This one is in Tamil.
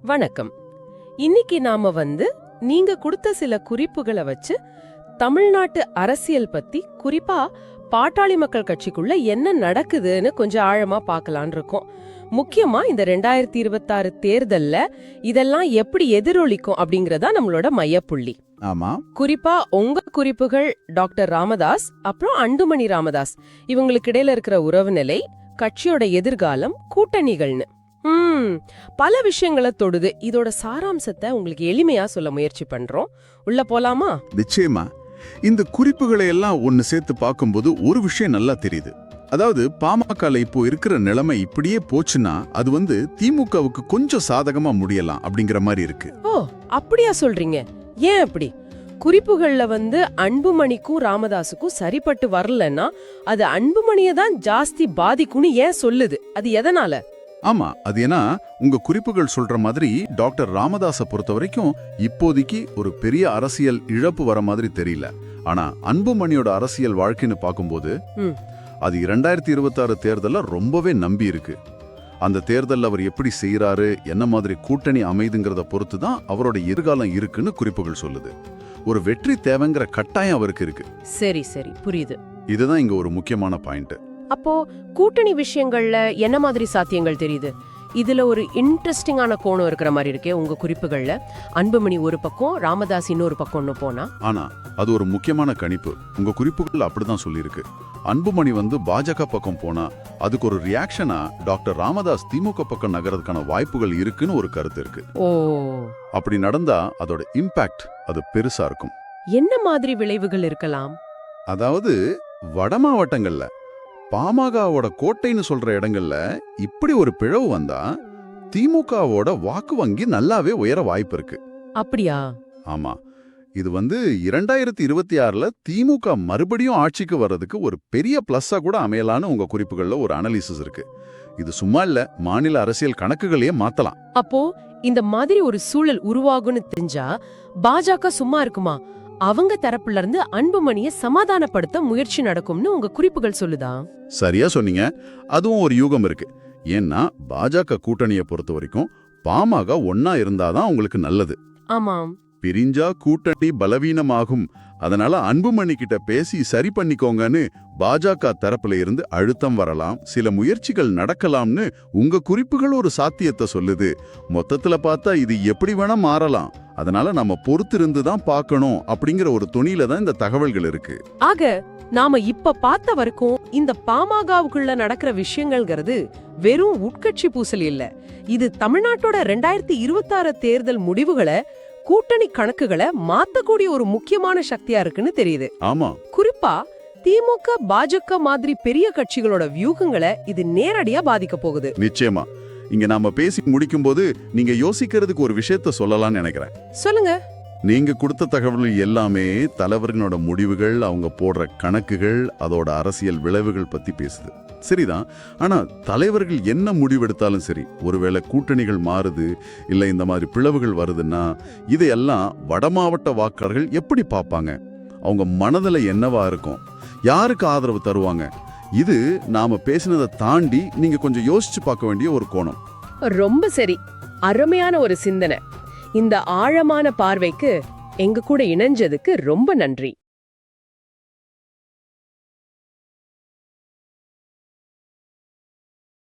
வணக்கம். இன்னைக்கு நாம நீங்க கொடுத்த சில குறிப்புகளை வச்சு தமிழ்நாட்டு அரசியல் பத்தி, குறிப்பா பாட்டாளி மக்கள் கட்சிக்குள்ள என்ன நடக்குதுன்னு கொஞ்சம் ஆழமா பார்க்கலான் இருக்கோம். முக்கியமா இந்த 2026 தேர்தல்ல இதெல்லாம் எப்படி எதிரொலிக்கும் அப்படிங்கறதா நம்மளோட மையப்புள்ளி. ஆமா, குறிப்பா உங்க குறிப்புகள் டாக்டர் ராமதாஸ் அப்புறம் அன்புமணி ராமதாஸ் இவங்களுக்கு இடையில இருக்கிற உறவு நிலை, கட்சியோட எதிர்காலம், கூட்டணிகள்னு பல விஷயங்களை தொடுது. இதோட சாராம்சத்தை உங்களுக்கு எளிமையா சொல்ல முயற்சி பண்றோம். உள்ள போலாமா? நிச்சயமா. இந்த குறிப்புகளை எல்லாம் ஒன்னு சேர்த்து பார்க்கும்போது ஒரு விஷயம் நல்லா தெரியுது. அதாவது பாமக இப்போ இருக்கிற நிலைமை இப்படியே போச்சுன்னா அது திமுகவுக்கு கொஞ்சம் சாதகமா முடியலாம் அப்படிங்கிற மாதிரி இருக்கு. ஓ, அப்படியா சொல்றீங்க? ஏன் அப்படி? குறிப்புகள்ல அன்புமணிக்கும் ராமதாஸுக்கும் சரிப்பட்டு வரலன்னா அது அன்புமணியை தான் ஜாஸ்தி பாதிக்கும்னு ஏன் சொல்லுது? அது எதனால? ஆமா, அது ஏன்னா உங்க குறிப்புகள் சொல்ற மாதிரி டாக்டர் ராமதாஸை பொறுத்த வரைக்கும் இப்போதைக்கு ஒரு பெரிய அரசியல் இழப்பு வர மாதிரி தெரியல. ஆனா அன்புமணியோட அரசியல் வாழ்க்கைன்னு பார்க்கும்போது அது 2026 தேர்தல்ல ரொம்பவே நம்பி இருக்கு. அந்த தேர்தல் அவர் எப்படி செய்யறாரு, என்ன மாதிரி கூட்டணி அமைதுங்கிறத பொறுத்து தான் அவரோட எதிர்காலம் இருக்குன்னு குறிப்புகள் சொல்லுது. ஒரு வெற்றி தேவைங்கிற கட்டாயம் அவருக்கு இருக்கு. சரி சரி, புரியுது. இதுதான் இங்க ஒரு முக்கியமான பாயிண்ட். அப்போ கூட்டணி விஷயங்கள்ல என்ன மாதிரி சாத்தியங்கள் தெரியுது? இதுல ஒரு இன்ட்ரெஸ்டிங்கான கோணம் இருக்கிற மாதிரி இருக்கே உங்க குறிப்புகள்ல. அன்புமணி ஒரு பக்கம், ராமதாஸ் இன்னொரு பக்கம்னு போனா. ஆனா அது ஒரு முக்கியமான கணிப்பு. உங்க குறிப்புகள் அப்படிதான் சொல்லியிருக்கு. அன்புமணி பாஜக பக்கம் போனா அதுக்கு ஒரு ரியாக்ஷனா டாக்டர் ராமதாஸ் திமுக பக்கம் நகரதுக்கான வாய்ப்புகள் இருக்குன்னு ஒரு கருத்து இருக்கு. ஓ, அப்படி நடந்தா அதோட இம்பாக்ட் அது பெருசா இருக்கும். என்ன மாதிரி விளைவுகள் இருக்கலாம்? அதாவது வட மாவட்டங்கள்ல பாமகவோட கோட்டைன்னு சொல்ற இடங்கள்ல இப்படி ஒரு பிளவு வந்தா திமுகவோட வாக்கு வங்கி நல்லாவே உயர வாய்ப்பு இருக்கு. அப்படியா? ஆமா, இது 2026ல திமுக மறுபடியும் ஆட்சிக்கு வர்றதுக்கு ஒரு பெரிய பிளஸ்ஸா கூட அமையலான்னு உங்க குறிப்புகள்ல ஒரு அனாலிசிஸ் இருக்கு. இது சும்மா இல்ல, மாநில அரசியல் கணக்குகளையே மாத்தலாம். அப்போ இந்த மாதிரி ஒரு சூழல் உருவாகும்னு தெரிஞ்சா பாஜக சும்மா இருக்குமா? அவங்க தரப்புல இருந்து அன்புமணியை சமாதானப்படுத்த முயற்சி நடக்கும்னு உங்க குறிப்புகள் சொல்லுதா? சரியா சொன்னீங்க. அதுவும் ஒரு யூகம் இருக்கு. ஏன்னா பாஜக கூட்டணியை பொறுத்த வரைக்கும் பாமக ஒன்னா இருந்தாதான் உங்களுக்கு நல்லது. ஆமாம், பிரிஞ்சா கூட்டணி பலவீனமாகும். அதனால அன்புமணி கிட்ட பேசி சரி பண்ணிக்கோங்கன்னு பாஜக தரப்புல இருந்து அழுத்தம் வரலாம், சில முயற்சிகள் நடக்கலாம்னு உங்க குறிப்புகள் ஒரு சாத்தியத்தை சொல்லுது. மொத்தத்துல பார்த்தா இது எப்படி வேணா மாறலாம். அதனால நம்ம பொறுத்திருந்து தான் பார்க்கணும் அப்படிங்கிற ஒரு துணியில தான் இந்த தகவல்கள் இருக்கு. ஆக நாம இப்ப பார்த்த வரைக்கும் இந்த பாமகவுக்குள்ள நடக்கிற விஷயங்கள்ங்கிறது வெறும் உட்கட்சி பூசல் இல்ல. இது தமிழ்நாட்டோட 2026 தேர்தல் முடிவுகளை, கூட்டணி கணக்குகளை மாத்தக்கூடிய ஒரு முக்கியமான சக்தியா இருக்குன்னு தெரியுது. ஆமா, குறிப்பா திமுக, பாஜக மாதிரி பெரிய கட்சிகளோட வியூகங்களை இது நேரடியா பாதிக்க போகுது. நிச்சயமா. இங்க நாம பேசி முடிக்கும் போது நீங்க யோசிக்கிறதுக்கு ஒரு விஷயத்த சொல்லலாம்னு நினைக்கிறேன். சொல்லுங்க. நீங்க கொடுத்த தகவல்கள் எல்லாமே தலைவர்களோட முடிவுகள், அவங்க போடுற கணக்குகள், அதோட அரசியல் விளைவுகள் பத்தி பேசுது. சரிதான். ஆனா தலைவர்கள் என்ன முடிவெடுத்தாலும் சரி, ஒருவேளை கூட்டணிகள் மாறுது இல்ல இந்த மாதிரி பிளவுகள் வருதுன்னா இதையெல்லாம் வடமாவட்ட வாக்காளர்கள் எப்படி பார்ப்பாங்க? அவங்க மனதில் என்னவா இருக்கும்? யாருக்கு ஆதரவு தருவாங்க? இது நாம பேசினதை தாண்டி நீங்க கொஞ்சம் யோசிச்சு பார்க்க வேண்டிய ஒரு கோணம். ரொம்ப சரி, அருமையான ஒரு சிந்தனை. இந்த ஆழமான பார்வைக்கு எங்க கூட இணைஞ்சதுக்கு ரொம்ப நன்றி.